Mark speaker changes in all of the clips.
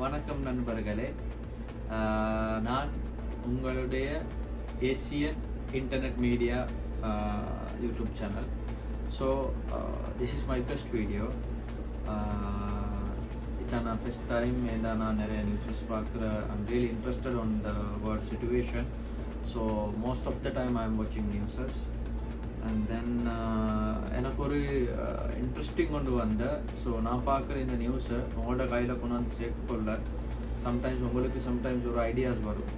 Speaker 1: வணக்கம் நண்பர்களே. நான் உங்களுடைய Asian internet media YouTube channel. So this is my first video. இதான் நான் ஃபர்ஸ்ட் டைம் ஏன்னா நான் நிறைய நியூஸஸ் பார்க்குற. I'm really interested on the world situation. So most of the time I am வாட்சிங் நியூஸஸ். அண்ட் தென் எனக்கு ஒரு interesting கொண்டு வந்த. ஸோ நான் பார்க்குற இந்த நியூஸை உங்களோட கையில் கொண்டாந்து சேர்க்கல. சம்டைம்ஸ் உங்களுக்கு சம்டைம்ஸ் ஒரு ஐடியாஸ் வரும்.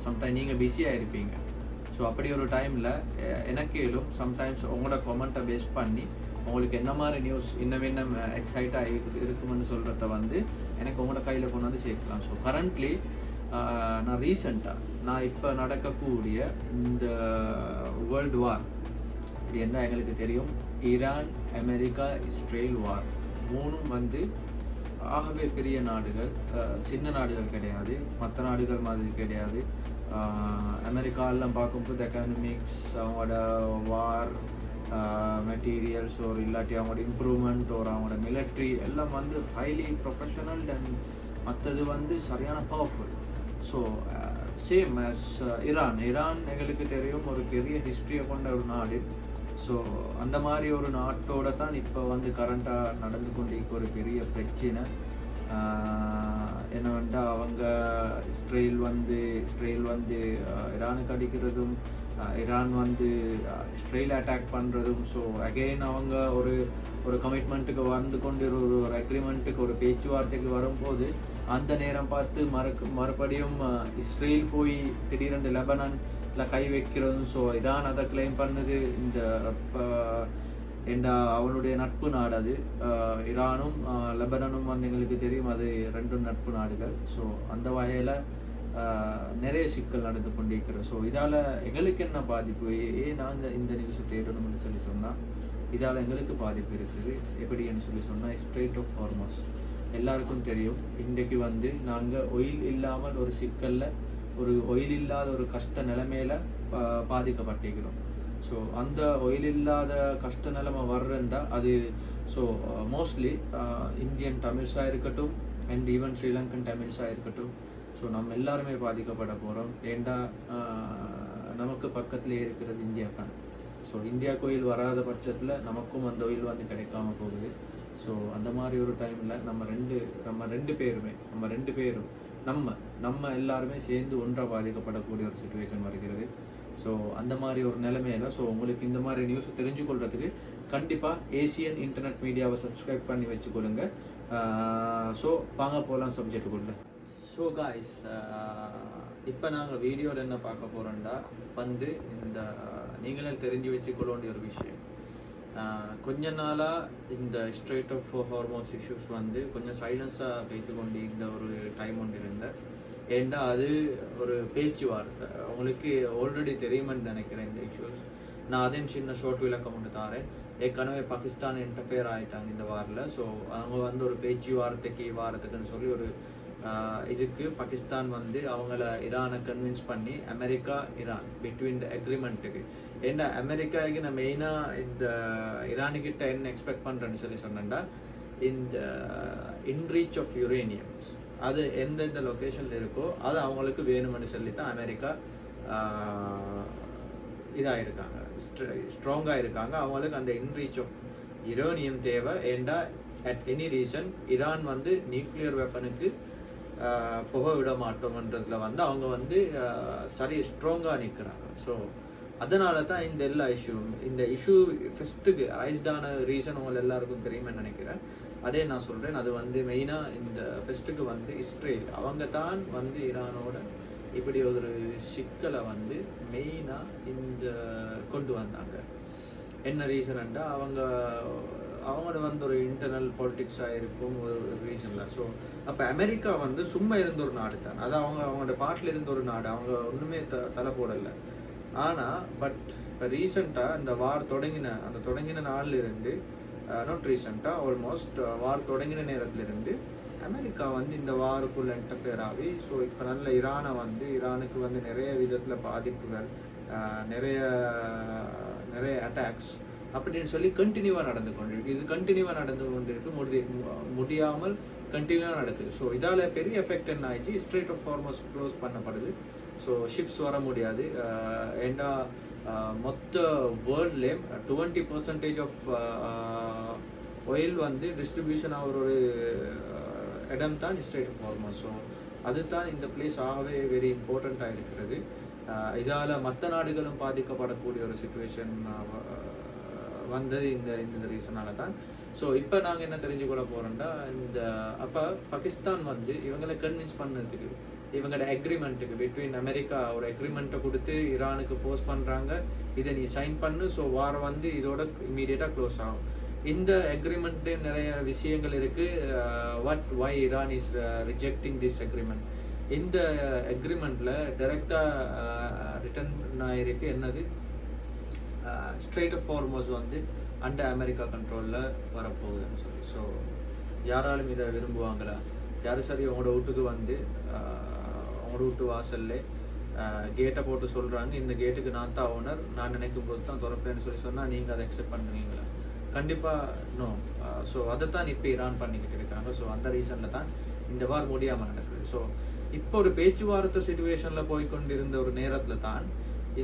Speaker 1: சம்டைம் நீங்கள் பிஸியாக இருப்பீங்க. ஸோ அப்படி ஒரு டைமில் எனக்கேலும் சம்டைம்ஸ் உங்களோட கமெண்ட்டை பேஸ் பண்ணி உங்களுக்கு என்ன மாதிரி நியூஸ் இன்னும் எக்ஸைட்டாக இருக்குமென்னு சொல்கிறத வந்து எனக்கு உங்களோட கையில் கொண்டாந்து சேர்க்கலாம். ஸோ கரண்ட்லி நான் ரீசெண்டாக இப்போ நடக்கக்கூடிய இந்த வேர்ல்டு வார் இப்படி என்ன எங்களுக்கு தெரியும், ஈரான், அமெரிக்கா, இஸ்ரேல் வார் மூணும் வந்து ஆகவே பெரிய நாடுகள், சின்ன நாடுகள் கிடையாது, மற்ற நாடுகள் மாதிரி கிடையாது. அமெரிக்காலாம் பார்க்கும்போது எக்கனாமிக்ஸ், அவங்களோட வார் மெட்டீரியல்ஸ் ஒரு இல்லாட்டி அவங்களோட இம்ப்ரூவ்மெண்ட் ஒரு அவங்களோட மிலிட்ரி எல்லாம் வந்து ஹைலி ப்ரொஃபஷனல் அண்ட் மற்றது வந்து சரியான powerful. So same as Iran எங்களுக்கு தெரியும் ஒரு பெரிய ஹிஸ்ட்ரியை கொண்ட ஒரு நாடு. ஸோ அந்த மாதிரி ஒரு நாட்டோட தான் இப்போ வந்து கரண்ட்டாக நடந்து கொண்டு ஒரு பெரிய பிரச்சனை என்னவென்றா அவங்க இஸ்ரேல் வந்து ஈரானுக்கு அடிக்கிறதும், ஈரான் வந்து இஸ்ரேல் அட்டாக் பண்ணுறதும். ஸோ அகெயின் அவங்க ஒரு கமிட்மெண்ட்டுக்கு வந்து கொண்டு ஒரு அக்ரிமெண்ட்டுக்கு ஒரு பேச்சுவார்த்தைக்கு வரும்போது அந்த நேரம் பார்த்து மறுபடியும் இஸ்ரேல் போய் திடீரென்று லெபனானில் கை வைக்கிறதும். ஸோ ஈரான் அதை கிளைம் பண்ணுது. அவனுடைய நட்பு நாடு அது. ஈரானும் லெபனானும் வந்து எங்களுக்கு தெரியும் அது ரெண்டும் நட்பு நாடுகள். ஸோ அந்த வகையில் நிறைய சிக்கல் நடந்து கொண்டிருக்கிறோம். ஸோ இதால் எங்களுக்கு என்ன பாதிப்பு, நாங்கள் இந்த நியூஸை தேடணும்னு சொன்னால் இதால் எங்களுக்கு பாதிப்பு இருக்குது. எப்படின்னு சொன்னால் ஸ்ட்ரெய்ட் ஆஃப் ஹார்மோஸ் எல்லாருக்கும் தெரியும். இன்றைக்கு வந்து நாங்கள் ஒயில் இல்லாமல் ஒரு சிக்கலில், ஒரு ஒயில் இல்லாத ஒரு கஷ்ட நிலைமையில் பாதிக்கப்பட்டிருக்கிறோம். ஸோ அந்த ஒயில் இல்லாத கஷ்ட நிலைமை வர்றதா அது. ஸோ மோஸ்ட்லி இந்தியன் தமிழ்ஸாக இருக்கட்டும் அண்ட் ஈவன் ஸ்ரீலங்கன் தமிழ்ஸாக இருக்கட்டும். ஸோ நம்ம எல்லாருமே பாதிக்கப்பட போகிறோம். ஏண்டா நமக்கு பக்கத்துலேயே இருக்கிறது இந்தியா தான். ஸோ இந்தியா கோயில் வராத பட்சத்தில் நமக்கும் அந்த ஒயில் வந்து கிடைக்காம போகுது. ஸோ அந்த மாதிரி ஒரு டைமில் நம்ம ரெண்டு பேரும் நம்ம எல்லாருமே சேர்ந்து ஒன்றாக பாதிக்கப்படக்கூடிய ஒரு சுச்சுவேஷன் வருகிறது. ஸோ அந்த மாதிரி ஒரு நிலைமையில ஸோ உங்களுக்கு இந்த மாதிரி நியூஸ் தெரிஞ்சுக்கொள்றதுக்கு கண்டிப்பாக ஏசியன் இன்டர்நெட் மீடியாவை சப்ஸ்கிரைப் பண்ணி வச்சுக்கொள்ளுங்க. ஸோ வாங்க போகலாம் சப்ஜெக்டுக்குள்ள. ஸோ காய்ஸ், இப்போ நாங்கள் வீடியோவில் என்ன பார்க்க போகிறோம்டா வந்து இந்த நீங்களே தெரிஞ்சு வச்சுக்கொள்ள வேண்டிய ஒரு விஷயம். கொஞ்ச நாளாக இந்த ஸ்ட்ரெய்ட் ஆஃப் ஹார்மோஸ் இஷ்யூஸ் வந்து கொஞ்சம் சைலன்ஸாக வைத்து கொண்டு இந்த ஒரு டைம் ஒன்று இருந்தேன். ஏண்டா அது ஒரு பேச்சுவார்த்தை உங்களுக்கு ஆல்ரெடி தெரியுமென்னு நினைக்கிறேன் இந்த இஷ்யூஸ். நான் அதையும் சின்ன ஷார்ட் விளக்கம் ஒன்று தாரேன். ஏற்கனவே பாகிஸ்தான் இன்டர்ஃபியர் ஆகிட்டாங்க இந்த வாரில். ஸோ அவங்க வந்து ஒரு வாரத்துக்குன்னு சொல்லி ஒரு இதுக்கு பாகிஸ்தான் வந்து அவங்கள ஈரானை கன்வின்ஸ் பண்ணி அமெரிக்கா ஈரான் பிட்வீன் த அக்ரிமெண்ட்டுக்கு. ஏன்னா அமெரிக்காவுக்கு நான் மெயினாக இந்த ஈரானுக்கிட்ட என்ன எக்ஸ்பெக்ட் பண்ணுறேன்னு சொன்னேன்டா, இந்த இன்ரீச் ஆஃப் யுரேனியம்ஸ் அது எந்தெந்த லொக்கேஷனில் இருக்கோ அது அவங்களுக்கு வேணும்னு சொல்லி தான் அமெரிக்கா இதாக இருக்காங்க, ஸ்ட்ராங்காக இருக்காங்க. அவங்களுக்கு அந்த இன்ரீச் ஆஃப் யுரேனியம் தேவை. ஏண்டா அட் எனி ரீசன் ஈரான் வந்து நியூக்ளியர் வெப்பனுக்கு புகை விட மாட்டோம்ன்றதுல வந்து அவங்க வந்து சரி ஸ்ட்ராங்காக நிற்கிறாங்க. ஸோ அதனால தான் இந்த எல்லா இந்த இஷ்யூ ஃபஸ்ட்டுக்கு ரைஸ்டான ரீசன் உங்களை எல்லாருக்கும் தெரியுமென்னு நினைக்கிறேன். அதே நான் சொல்கிறேன். அது வந்து மெயினாக இந்த ஃபஸ்ட்டுக்கு வந்து இஸ்ரேல் அவங்க தான் வந்து ஈரானோட இப்படி ஒரு சிக்கலை வந்து மெயினாக கொண்டு வந்தாங்க. என்ன ரீசன்டா அவங்களோட வந்து ஒரு இன்டர்னல் பாலிட்டிக்ஸாக இருக்கும் ஒரு ரீசனில். ஸோ அப்போ அமெரிக்கா வந்து சும்மா இருந்த ஒரு நாடு தான். அது அவங்களோட பாட்டில் இருந்த ஒரு நாடு. அவங்க ஒன்றுமே தலை போடலை. ஆனால் பட் இப்போ ரீசெண்டாக இந்த வார் தொடங்கின நாள்லேருந்து நாட் ரீசெண்டாக ஆல்மோஸ்ட் வார் தொடங்கின நேரத்துலேருந்து அமெரிக்கா வந்து இந்த வாருக்குள்ளே இன்டர்ஃபியர் ஆகி. ஸோ இப்போ நல்ல ஈரானுக்கு வந்து நிறைய விதத்தில் பாதிப்புகள், நிறைய அட்டாக்ஸ் அப்படின்னு சொல்லி கண்டினியூவாக நடந்து கொண்டிருக்கு. இது கண்டினியூவாக நடந்து கொண்டிருக்கு. முடியாமல் கண்டினியூவாக நடக்குது. ஸோ இதால் பெரிய எஃபெக்ட் என்ன ஆயிடுச்சு, ஸ்ட்ரெய்ட் ஆஃப் ஹார்மோஸ் க்ளோஸ் பண்ணப்படுது. ஸோ ஷிப்ஸ் வர முடியாது. ஏண்டா மொத்த வேர்ல்ட்லேயும் 20% ஆஃப் ஆயில் வந்து டிஸ்ட்ரிபியூஷன் ஆகிற ஒரு இடம் தான் ஸ்ட்ரெய்ட் ஆஃப் ஹார்மோஸ். ஸோ அதுதான் இந்த பிளேஸ் ஆகவே வெரி இம்பார்ட்டண்ட்டாக இருக்கிறது. இதால் மற்ற நாடுகளும் பாதிக்கப்படக்கூடிய ஒரு சுச்சுவேஷன் வந்தது இந்த ரீசனால தான். ஸோ இப்போ நாங்கள் என்ன தெரிஞ்சுக்கொள்ள போகிறோம்னா, அப்போ பாகிஸ்தான் வந்து இவங்களை கன்வின்ஸ் பண்ணதுக்கு, இவங்களோட அக்ரிமெண்ட்டுக்கு பிட்வீன் அமெரிக்கா ஒரு அக்ரிமெண்ட்டை கொடுத்து ஈரானுக்கு ஃபோர்ஸ் பண்ணுறாங்க, இதை நீ சைன் பண்ணு, ஸோ வார் வந்து இதோட இம்மீடியட்டாக க்ளோஸ் ஆகும். இந்த அக்ரிமெண்ட்டு நிறைய விஷயங்கள் இருக்குது. Why Iran is rejecting this agreement. இந்த அக்ரிமெண்ட்டில் டைரெக்டாக ரிட்டர்ன் ஆகிருக்கு என்னது, ஸ்ட்ரெய்ட் ஆஃப் ஹார்மோஸ் வந்து அண்டர் அமெரிக்கா கண்ட்ரோலில் வரப்போகுதுன்னு சொல்லி. ஸோ யாராலும் இதை விரும்புவாங்களா? யாரும் சரி உங்களோட வீட்டுக்கு வந்து உங்களோட வீட்டு வாசல்ல கேட்டை போட்டு சொல்கிறாங்க, இந்த கேட்டுக்கு நான் தான் ஓனர், நான் நினைக்கும் போது தான் திறப்பேன்னு சொன்னால் நீங்கள் அதை அக்செப்ட் பண்ணுவீங்களா? கண்டிப்பாக நோ. ஸோ அதைத்தான் இப்போ ஈரான் பண்ணிக்கிட்டு இருக்காங்க. ஸோ அந்த ரீசனில் தான் இந்த வார் முடியாமல் நடக்குது. ஸோ இப்போ ஒரு பேச்சுவார்த்தை சிச்சுவேஷனில் போய்கொண்டிருந்த ஒரு நேரத்தில் தான்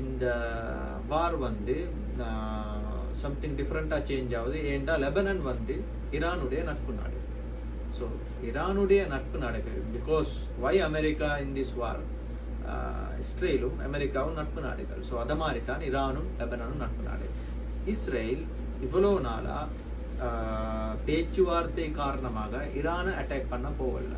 Speaker 1: இந்த வார் வந்து சம்திங் டிஃப்ரெண்ட்டாக சேஞ்ச் ஆகுது. ஏண்டா லெபனன் வந்து ஈரானுடைய நட்பு நாடு. ஸோ ஈரானுடைய நட்பு நாடுகள் because why America in this war, இஸ்ரேலும் அமெரிக்காவும் நட்பு நாடுகள். ஸோ அதை மாதிரி தான் ஈரானும் லெபனனும் நட்பு நாடு. இஸ்ரேல் இவ்வளோ நாளாக பேச்சுவார்த்தை காரணமாக ஈரானை அட்டாக் பண்ண போகல.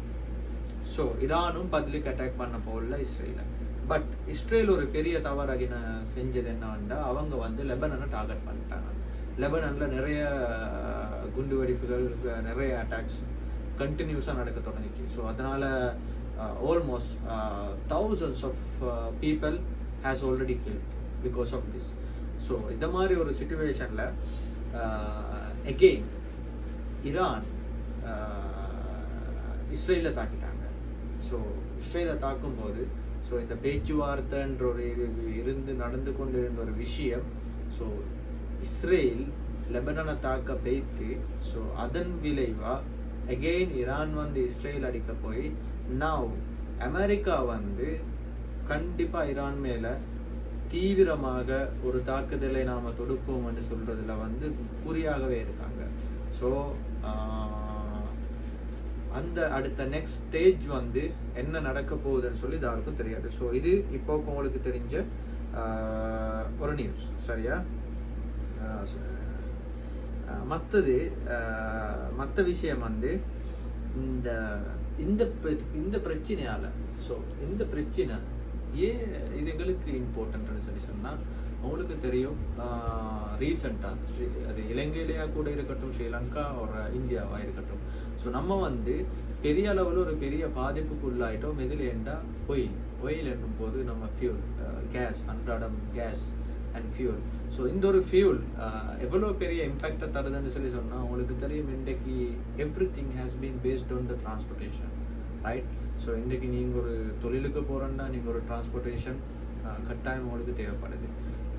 Speaker 1: ஸோ ஈரானும் பப்ளிக் அட்டாக் பண்ண போகல இஸ்ரேலை. பட் இஸ்ரேல் ஒரு பெரிய தவறாகின செஞ்சது என்னன்னா, அவங்க வந்து லெபனனை டார்கெட் பண்ணிட்டாங்க. லெபனனில் நிறைய குண்டு வெடிப்புகள், நிறைய அட்டாக்ஸ் கண்டினியூஸாக நடக்க தொடங்கிச்சு. ஸோ அதனால் almost thousands of people has already killed because of this. So இந்த மாதிரி ஒரு சிச்சுவேஷனில் அகெயின் ஈரான் இஸ்ரேலை தாக்கிட்டாங்க. ஸோ இஸ்ரேலை தாக்கும்போது ஸோ இந்த பேச்சுவார்த்தைன்ற ஒரு நடந்து கொண்டு இருந்த ஒரு விஷயம், ஸோ இஸ்ரேல் லெபனனை தாக்க பெய்த்து, ஸோ அதன் விளைவாக அகெயின் ஈரான் வந்து இஸ்ரேல் அடிக்க போய் நவ் அமெரிக்கா வந்து கண்டிப்பாக ஈரான் மேலே தீவிரமாக ஒரு தாக்குதலை நாம் தொடுப்போம்னு சொல்கிறதுல வந்து குறியாகவே இருக்காங்க. ஸோ அந்த அடுத்த நெக்ஸ்ட் ஸ்டேஜ் வந்து என்ன நடக்க போகுதுன்னு சொல்லி யாருக்கும் தெரியாது. ஸோ இது இப்போ உங்களுக்கு தெரிஞ்ச ஒரு நியூஸ், சரியா? மற்ற விஷயம் வந்து இந்த பிரச்சனையால், ஸோ இந்த பிரச்சனை ஏன் இது எங்களுக்கு இம்பார்ட்டன்ட்னு சொல்லி சொன்னால், உங்களுக்கு தெரியும் ரீசெண்டாக அது இலங்கையிலேயா கூட இருக்கட்டும், ஸ்ரீலங்கா ஒரு இந்தியாவாக இருக்கட்டும், ஸோ நம்ம வந்து பெரிய அளவில் ஒரு பெரிய பாதிப்புக்கு உள்ளாயிட்டோம். எதுலேண்டா ஒயில் என்னும் போது நம்ம ஃபியூல், கேஸ், அன்றாடம் கேஸ் அண்ட் ஃபியூல். ஸோ இந்த ஒரு ஃபியூல் எவ்வளோ பெரிய இம்பேக்டை தருதுன்னு சொல்லி சொன்னால், உங்களுக்கு தெரியும் இன்றைக்கு every thing has been based on the transportation, right? So இன்றைக்கு நீங்கள் ஒரு தொழிலுக்கு போகிறோன்னா நீங்கள் ஒரு டிரான்ஸ்போர்ட்டேஷன் கட்டாயம் உங்களுக்கு தேவைப்படுது.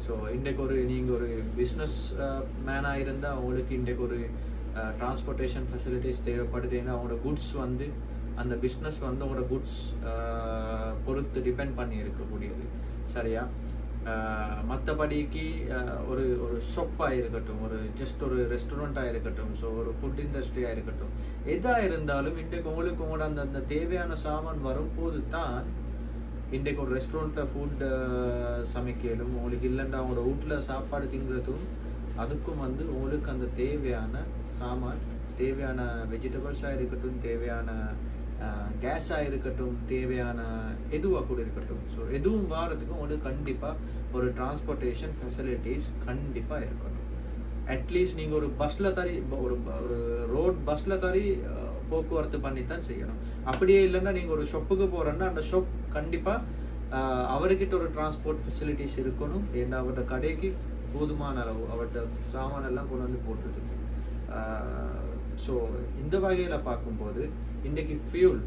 Speaker 1: ஸோ இன்றைக்கு நீங்கள் ஒரு பிஸ்னஸ் மேனாக இருந்தால் உங்களுக்கு இன்றைக்கு ஒரு டிரான்ஸ்போர்ட்டேஷன் ஃபெசிலிட்டிஸ் தேவைப்படுது. ஏன்னா அவங்களோட குட்ஸ் வந்து அந்த பிஸ்னஸ் வந்து அவங்களோட குட்ஸ் பொறுத்து டிபெண்ட் பண்ணி இருக்கக்கூடியது, சரியா? மற்றபடிக்கு ஒரு ஷாப்பாக இருக்கட்டும், ஜஸ்ட் ஒரு ரெஸ்டாரண்ட்டாக இருக்கட்டும், ஸோ ஒரு ஃபுட் இண்டஸ்ட்ரியாக இருக்கட்டும், எதாக இருந்தாலும் இன்றைக்கு உங்களுக்கு உங்களோட அந்த தேவையான சாமான் வரும்போது தான் இன்றைக்கு ஒரு ரெஸ்டாரண்ட்டில் ஃபுட் சமைக்கலும், உங்களுக்கு இல்லைண்டா அவங்களோட வீட்டில் சாப்பாடு திங்கிறதும், அதுக்கும் வந்து உங்களுக்கு அந்த தேவையான சாமான், தேவையான வெஜிடபிள்ஸாக இருக்கட்டும், தேவையான கேஸாக இருக்கட்டும், தேவையான எதுவாக கூட இருக்கட்டும், ஸோ எதுவும் வாரத்துக்கு உங்களுக்கு கண்டிப்பாக ஒரு டிரான்ஸ்போர்ட்டேஷன் ஃபெசிலிட்டிஸ் கண்டிப்பாக இருக்கணும். அட்லீஸ்ட் நீங்கள் ஒரு பஸ்ஸில் தறி ஒரு ரோட் பஸ்ஸில் தறி போக்குவரத்து பண்ணித்தான் செய்யணும். அப்படியே இல்லைன்னா நீங்கள் ஒரு ஷாப்புக்கு போகிறோன்னா அந்த ஷாப் கண்டிப்பாக அவர்கிட்ட ஒரு டிரான்ஸ்போர்ட் ஃபெசிலிட்டிஸ் இருக்கணும். ஏன்னா அவரோட கடைக்கு போதுமான அளவு அவர்கிட்ட சாமான் எல்லாம் கொண்டு வந்து போட்டுறதுக்கு. ஸோ இந்த வகையில் பார்க்கும்போது இன்றைக்கி ஃபியூல்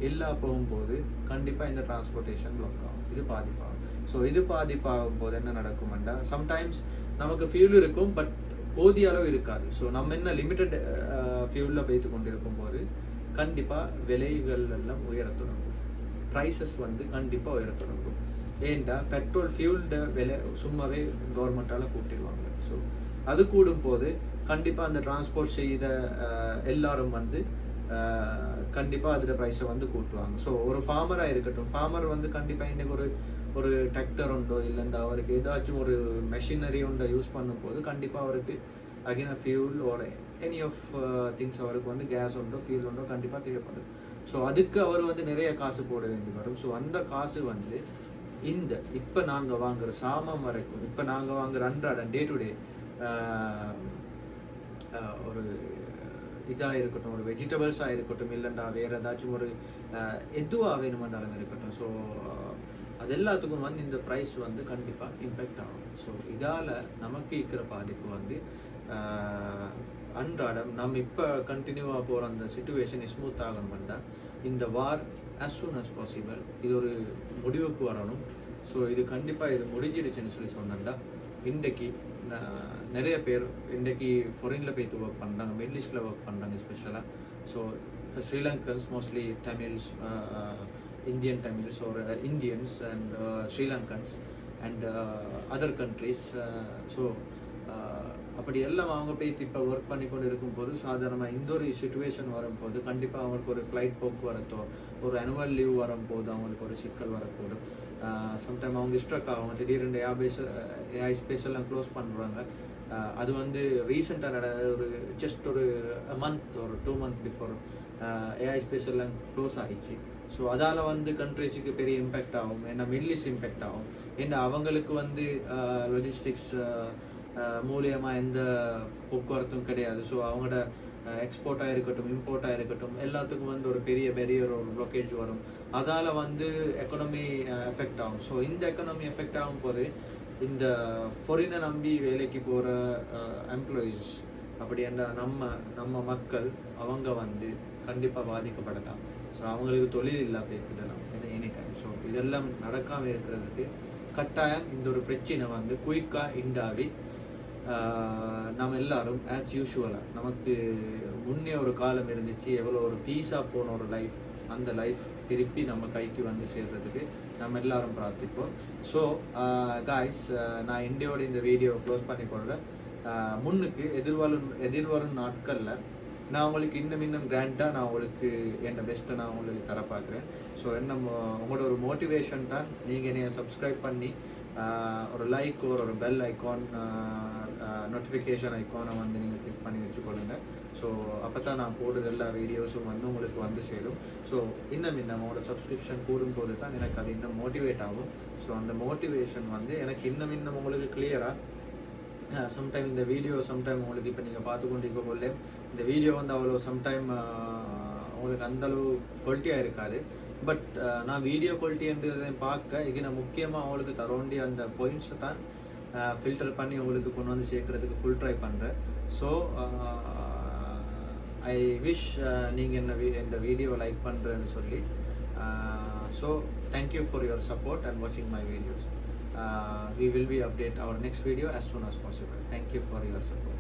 Speaker 1: எல்லா போகும்போது கண்டிப்பாக இந்த டிரான்ஸ்போர்ட்டேஷன் பிளாக் ஆகும், இது பாதிப்பாகும். ஸோ இது பாதிப்பாகும் போது என்ன நடக்கும்னா, சம்டைம்ஸ் நமக்கு ஃபியூல் இருக்கும் பட் போதிய அளவு இருக்காது. ஸோ நம்ம என்ன லிமிட்டட் ஃபியூலில் வைத்து கொண்டு இருக்கும்போது கண்டிப்பாக விலைகள் எல்லாம் உயரத் தொடங்கும். ப்ரைஸஸ் வந்து கண்டிப்பாக உயரத் தொடங்கும். ஏன்டா பெட்ரோல் ஃபியூல்ட விலை சும்மாவே கவர்மெண்ட்டால் கூட்டிடுவாங்க. ஸோ அது கூடும்போது கண்டிப்பாக அந்த டிரான்ஸ்போர்ட் செய்த எல்லாரும் வந்து கண்டிப்பாக அதோட ப்ரைஸை வந்து கூட்டுவாங்க. ஸோ ஒரு ஃபார்மராக இருக்கட்டும், ஃபார்மர் வந்து கண்டிப்பாக இன்றைக்கி ஒரு டிராக்டர் உண்டோ இல்லைண்டா அவருக்கு ஏதாச்சும் ஒரு மெஷினரி உண்டோ யூஸ் பண்ணும்போது கண்டிப்பாக அவருக்கு அகைன் ஃபியூல் ஒரு எனி ஆஃப் திங்ஸ் அவருக்கு வந்து கேஸ் உண்டோ ஃபியூல் உண்டோ கண்டிப்பாக தேவைப்படும். ஸோ அதுக்கு அவர் வந்து நிறைய காசு போட வேண்டி வரும். ஸோ அந்த காசு வந்து இந்த இப்போ நாங்கள் வாங்குகிற சாமான் வரைக்கும், இப்போ நாங்கள் வாங்குகிற அன்றாட டே டு டே ஒரு இதாக இருக்கட்டும், ஒரு வெஜிடபிள்ஸாக இருக்கட்டும், இல்லைண்டா வேறு ஏதாச்சும் ஒரு எதுவாக வேணுமென்றாலும் இருக்கட்டும். ஸோ அது எல்லாத்துக்கும் வந்து இந்த ப்ரைஸ் வந்து கண்டிப்பாக இம்பேக்ட் ஆகும். ஸோ இதால் நமக்கு இருக்கிற பாதிப்பு வந்து அன்றாடம் நம்ம இப்போ கண்டினியூவாக போகிற அந்த சிச்சுவேஷன் ஸ்மூத் ஆகணும்னா இந்த வார் as soon as possible இது ஒரு முடிவுக்கு வரணும். ஸோ இது கண்டிப்பாக இது முடிஞ்சிருச்சுன்னு சொன்னேன்டா இன்றைக்கு நிறைய பேர் இன்றைக்கி ஃபாரினில் போய்த்து ஒர்க் பண்ணுறாங்க, மிடில் ஈஸ்டில் ஒர்க் பண்ணுறாங்க ஸ்பெஷலாக. So Sri Lankans mostly Tamils, Indian Tamils or Indians and Sri Lankans and other countries. So அப்படி எல்லாம் அவங்க போய் இப்போ ஒர்க் பண்ணி கொண்டு இருக்கும்போது சாதாரணமாக இந்த ஒரு சுச்சுவேஷன் வரும்போது கண்டிப்பாக அவங்களுக்கு ஒரு ஃப்ளைட் போக்குவரத்தோ ஒரு ஆனுவல் லீவ் வரும்போது அவங்களுக்கு ஒரு சிக்கல் வரக்கூடும். சம்டைம் அவங்க ஸ்ட்ரக் ஆகும், திடீர்னு ஏஐ ஸ்பேஸ் எல்லாம் க்ளோஸ் பண்ணுறாங்க. அது வந்து ரீசெண்டாக ஒரு ஜஸ்ட் ஒரு மந்த் ஒரு 2 months பிஃபோர் ஏஐ ஸ்பேஸ் எல்லாம் க்ளோஸ் ஆகிடுச்சு. ஸோ அதால் வந்து கண்ட்ரிஸுக்கு பெரிய இம்பேக்ட் ஆகும். ஏன்னா மிடில் ஈஸ்ட் இம்பேக்ட் ஆகும். ஏன்னா அவங்களுக்கு வந்து லொஜிஸ்டிக்ஸ் மூலியமாக எந்த போக்குவரத்தும் கிடையாது. ஸோ அவங்களோட எக்ஸ்போர்ட்டாக இருக்கட்டும், இம்போர்ட்டாக இருக்கட்டும், எல்லாத்துக்கும் வந்து ஒரு பெரிய பெரியர் ஒரு ப்ளொக்கேஜ் வரும். அதால் வந்து எக்கனாமி எஃபெக்ட் ஆகும். ஸோ இந்த எக்கனாமி எஃபெக்ட் ஆகும் போது இந்த ஃபாரினை நம்பி வேலைக்கு போகிற எம்ப்ளாயீஸ் அப்படி என்ற நம்ம மக்கள் அவங்க வந்து கண்டிப்பாக பாதிக்கப்படலாம். ஸோ அவங்களுக்கு தொழில் இல்லை பேத்துடலாம் எனி டைம். ஸோ இதெல்லாம் நடக்காமல் இருக்கிறதுக்கு கட்டாயம் இந்த ஒரு பிரச்சனை வந்து குயிக்காக இண்டாவி நம்ம எல்லாரும் ஆஸ் யூஷுவலாக நமக்கு முன்னே ஒரு காலம் இருந்துச்சு, எவ்வளோ ஒரு பீஸாக போன ஒரு லைஃப், அந்த லைஃப் திருப்பி நம்ம கைக்கு வந்து சேர்றதுக்கு நம்ம எல்லாரும் பிரார்த்திப்போம். ஸோ காய்ஸ், நான் இந்தியாவோட இந்த வீடியோ க்ளோஸ் பண்ணிக்கொள்கிறேன். முன்னுக்கு எதிர்வரும் நாட்களில் நான் உங்களுக்கு இன்னும் கிராண்டாக நான் உங்களுக்கு என்ன பெஸ்ட்டை நான் உங்களுக்கு தர பார்க்குறேன். ஸோ என்ன உங்களோட ஒரு மோட்டிவேஷன் தான் நீங்கள் என்னைய சப்ஸ்கிரைப் பண்ணி ஒரு லைக் ஒரு பெல் ஐக்கான் நோட்டிஃபிகேஷன் ஐக்கானை வந்து நீங்கள் கிளிக் பண்ணி வச்சுக்கொள்ளுங்க. ஸோ அப்போ தான் நான் போடுற எல்லா வீடியோஸும் வந்து உங்களுக்கு வந்து சேரும். ஸோ இன்னும் உங்களோட சப்ஸ்கிரிப்ஷன் கூடும்போது தான் எனக்கு அது இன்னும் மோட்டிவேட் ஆகும். ஸோ அந்த மோட்டிவேஷன் வந்து எனக்கு இன்னும் உங்களுக்கு கிளியராக சம்டைம் இந்த வீடியோ சம்டைம் உங்களுக்கு இப்போ நீங்கள் பார்த்து கொண்டு இருக்க போல இந்த வீடியோ வந்து அவ்வளோ சம்டைம் உங்களுக்கு அந்தளவு குவாலிட்டியாக இருக்காது. பட் நான் வீடியோ குவாலிட்டின்றதை பார்க்க இது நான் முக்கியமாக அவங்களுக்கு தர வேண்டிய அந்த பாயிண்ட்ஸை தான் ஃபில்டர் பண்ணி உங்களுக்கு கொண்டு வந்து சேர்க்குறதுக்கு ஃபுல் ட்ரை பண்ணுறேன். ஸோ ஐ விஷ் நீங்கள் இந்த வீடியோ லைக் பண்ணுறேன்னு சொல்லி. So thank you for your support and வாட்சிங் my videos. We will be update our next video as soon as possible. Thank you for your support.